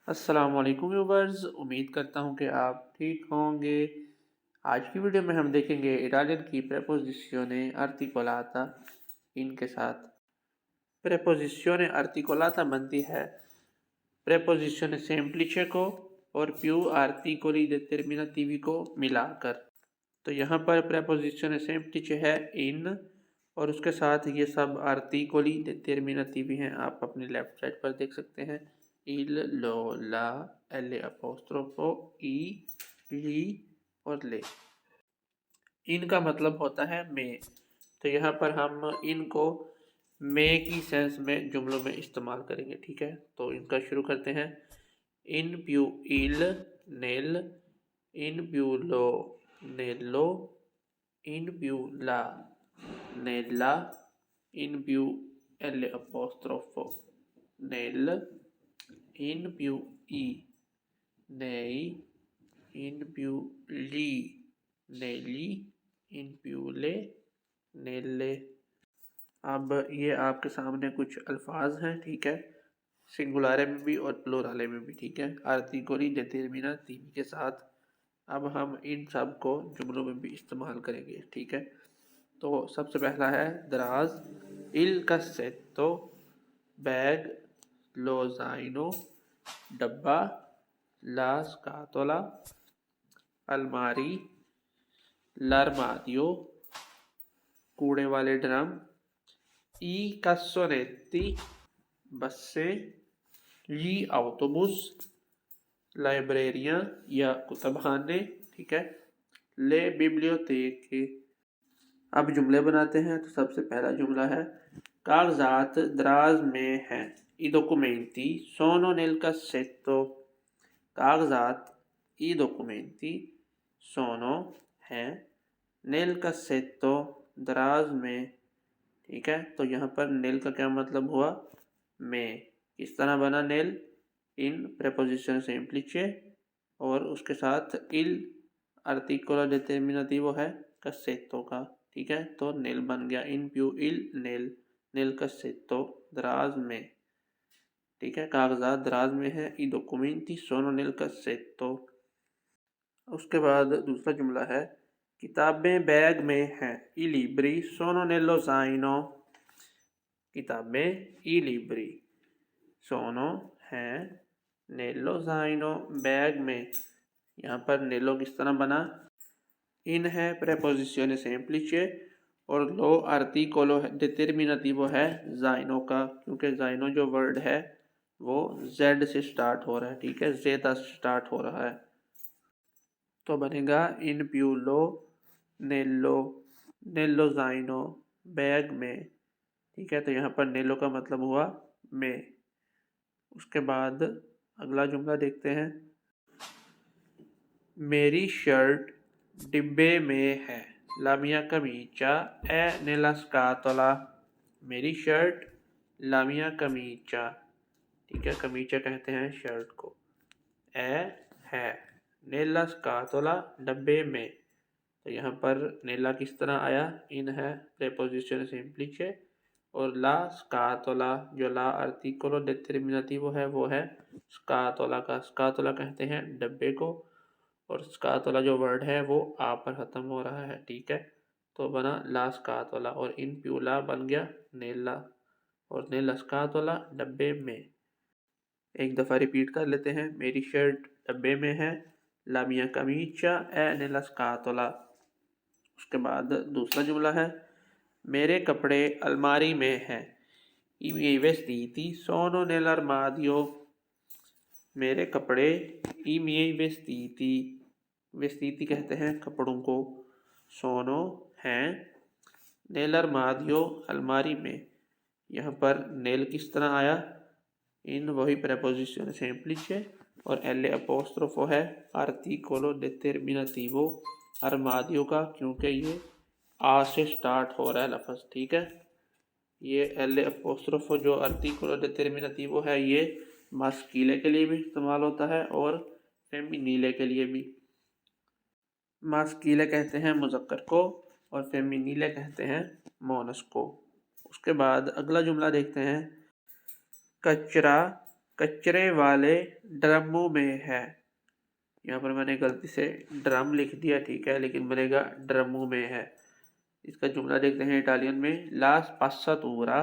अस्सलामुअलैकुम व्यूवर्स, उम्मीद करता हूँ कि आप ठीक होंगे। आज की वीडियो में हम देखेंगे इटालियन की प्रेपोजिशियोने आर्टिकोलाता इनके साथ। प्रेपोजिशियोने आर्टिकोलाता बनती है प्रेपोजिशियोने सेम्प्लिचे को और più articoli determinativi को मिलाकर। तो यहाँ पर प्रेपोजिशियोने सेम्प्लिचे है इन, और उसके साथ ये सब आर्टिकोली डिटर्मिनेटिवी हैं। आप अपनी लेफ्ट साइड पर देख सकते हैं il, lo, la, l अपोस्ट्रोफो, ई, ली और ले। इनका मतलब होता है में। तो यहाँ पर हम इनको में की सेंस में जुमलों में इस्तेमाल करेंगे, ठीक है। तो इनका शुरू करते हैं। इन प्यू इल नेल, इन प्यू लो नेलो, इन प्यू ला नेला, इन प्यू एल अपोस्ट्रोफो नेल, in più i, nei, in più li, negli, in più le, nelle। अब ये आपके सामने कुछ अल्फाज हैं, ठीक है, सिंगुलारे में भी और प्लूराले में भी, ठीक है, आर्टिकोली डिटर्मिनेटिव के साथ। अब हम इन सब को जुमलों में भी इस्तेमाल करेंगे, ठीक है। तो सबसे पहला है दराज, il cassetto, bag, lo zaino, डब्बा, la scatola, अलमारी, l'armadio, कूड़े वाले ड्रम, i cassonetti, बसें, gli autobus, लाइब्रेरियाँ या कुतुबखाने, ठीक है, le biblioteche। अब जुमले बनाते हैं। तो सबसे पहला जुमला है कागजात दराज में हैं, i documenti sono nel cassetto। कागजात i documenti sono हैं nel cassetto दराज में, ठीक है। तो यहाँ पर नेल का क्या मतलब हुआ? में। किस तरह बना नेल? इन प्रेपोजिशन सेम्प्लिचे और उसके साथ इल आर्टिकोला डिटर्मिनेटिवो है cassetto का, ठीक है। तो नेल बन गया इन प्यू इल नेल, नेल cassetto दराज में, ठीक है। कागजात दराज में है, i documenti sono nel cassetto। उसके बाद दूसरा जुमला है किताबें बैग में हैं, i libri sono nello zaino। किताबें i libri sono हैं nello zaino बैग में। यहाँ पर नेलो किस तरह बना? इन है प्रेपोजिशियोने सेम्प्लिचे और लो आर्टिकोलो डिटर्मिनेटिवो है जाइनो का, क्योंकि जाइनो जो वर्ड है वो जेड से स्टार्ट हो रहा है, ठीक है, जेदा से स्टार्ट हो रहा है। तो बनेगा इन प्यूलो नेलो, नेलो जाइनो बैग में, ठीक है। तो यहाँ पर नेलो का मतलब हुआ में। उसके बाद अगला जुमला देखते हैं। मेरी शर्ट डिब्बे में है, la mia camicia è nella scatola। मेरी शर्ट la mia camicia, ठीक है, कमीचा कहते हैं शर्ट को, है नेला स्कातोला डब्बे में। तो यहाँ पर नेला किस तरह आया? इन है प्रेपोजिशन सिम्प्लिचे और ला स्कातोला जो ला आर्टिकोलो डिटर्मिनेटिवो है वो है स्कातोला का। स्कातोला कहते हैं डब्बे को और स्कातोला जो वर्ड है वो आ पर खत्म हो रहा है, ठीक है। तो बना ला स्कातोला और इन प्यूला बन गया नेला और नेला स्कातोला डब्बे में। एक दफ़ा रिपीट कर लेते हैं। मेरी शर्ट डब्बे में है, la mia camicia è nella scatola। उसके बाद दूसरा जुमला है मेरे कपड़े अलमारी में हैं, i miei vestiti sono nell'armadio। मेरे कपड़े i miei vestiti, वेस्तीति कहते हैं कपड़ों को, सोनो हैं nell'armadio अलमारी में। यहाँ पर नेल किस तरह आया? इन वही प्रेपोजिशन सेम्प्लिचे और एल अपोस्ट्रोफो है आर्टिकोलो डिटर्मिनेटिवो armadio का, क्योंकि ये आ से स्टार्ट हो रहा है लफ्ज़, ठीक है। ये एल अपोस्ट्रोफो जो आर्टिकोलो डिटर्मिनेटिवो है ये मास्कीले के लिए भी इस्तेमाल होता है और फेमिनीले के लिए भी। मास्कीले कहते हैं मुज़क्कर को और फेमिनीले कहते हैं मोनस को। उसके बाद अगला जुमला देखते हैं। कचरा कचरे वाले ड्रमों में है। यहाँ पर मैंने गलती से ड्रम लिख दिया, ठीक है, लेकिन बनेगा ड्रमों में है। इसका जुमला देखते हैं इटालियन में। ला स्पाज़ाtura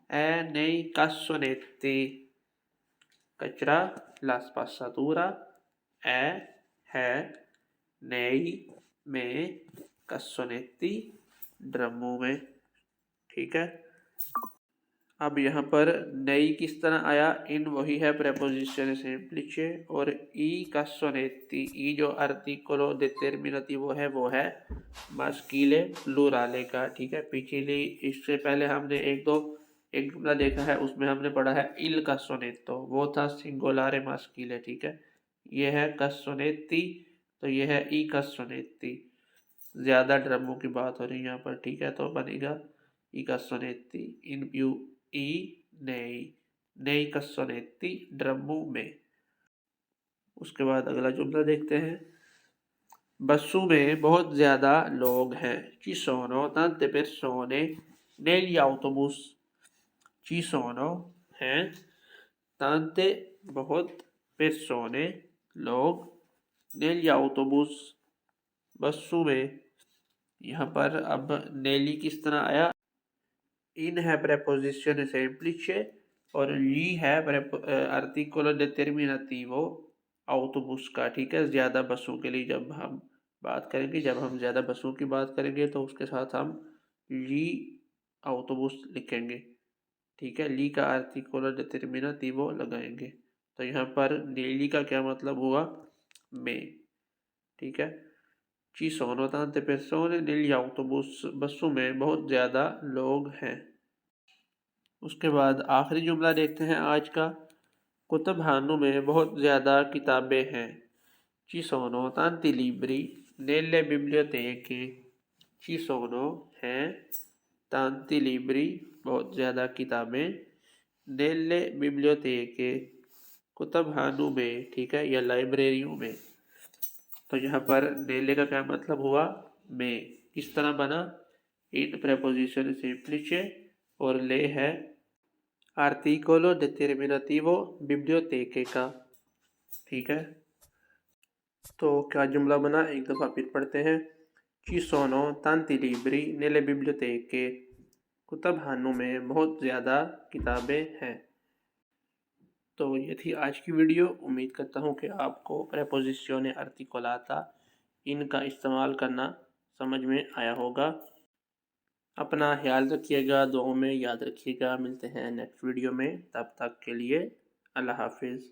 è nei cassonetti। कचरा ला स्पाज़ाtura है nei में cassonetti ड्रमों में, ठीक है। अब यहाँ पर नई किस तरह आया, इन वही है प्रेपोजिशन semplice, और ई cassonetti, ई जो articolo determinativo है वो है maschile plurale का, ठीक है। पिछली इससे पहले हमने एक जुमला देखा है, उसमें हमने पढ़ा है il cassonetto, वो था सिंगुलारे maschile, ठीक है। ये है cassonetti, तो ये है ई cassonetti, ज़्यादा ड्रमों की बात हो रही है यहाँ पर, ठीक है। तो बनेगा ई cassonetti in più E nei cassonetti ड्रमों में। उसके बाद अगला जुमला देखते हैं। बसों में बहुत ज़्यादा लोग हैं। ci sono tante persone negli autobus। ci sono हैं tante बहुत persone लोग negli autobus बसों में। यहाँ पर अब नेली किस तरह आया, इन है प्रेपोजिशन semplice और ली है आर्टिकुलो डिटरमिनेटिवो autobus का, ठीक है। ज़्यादा बसों के लिए जब हम बात करेंगे, जब हम ज़्यादा बसों की बात करेंगे तो उसके साथ हम ली autobus लिखेंगे, ठीक है। ली का आर्टिकुलो डिटरमिनेटिवो लगाएंगे। तो यहाँ पर नेली का क्या मतलब हुआ, में, ठीक है। ci sono tante persone negli autobus, बसों में बहुत ज़्यादा लोग हैं। उसके बाद आखिरी जुमला देखते हैं आज का। कुतुबखानों में बहुत ज़्यादा किताबें हैं। ci sono tanti libri nelle biblioteche। ci sono हैं tanti libri बहुत ज़्यादा किताबें, nelle biblioteche कुतुबखानों में, ठीक है, या लाइब्रेरियों में। तो यहाँ पर नेले का क्या मतलब हुआ, में। किस तरह बना, इन प्रेपोजिशन semplice और ले है आर्टिकोलो डिटरमिनेटिवो बिब्लियोतेके का, ठीक है। तो क्या जुमला बना, एक दफ़ा फिर पढ़ते हैं। ci sono tanti libri nelle biblioteche, कुतुबखानों में बहुत ज़्यादा किताबें हैं। तो ये थी आज की वीडियो। उम्मीद करता हूँ कि आपको प्रेपोजिशने आर्टिकुलाता इनका इस्तेमाल करना समझ में आया होगा। अपना ख्याल रखिएगा, दुआओं में याद रखिएगा। मिलते हैं नेक्स्ट वीडियो में, तब तक के लिए अल्लाह हाफिज़।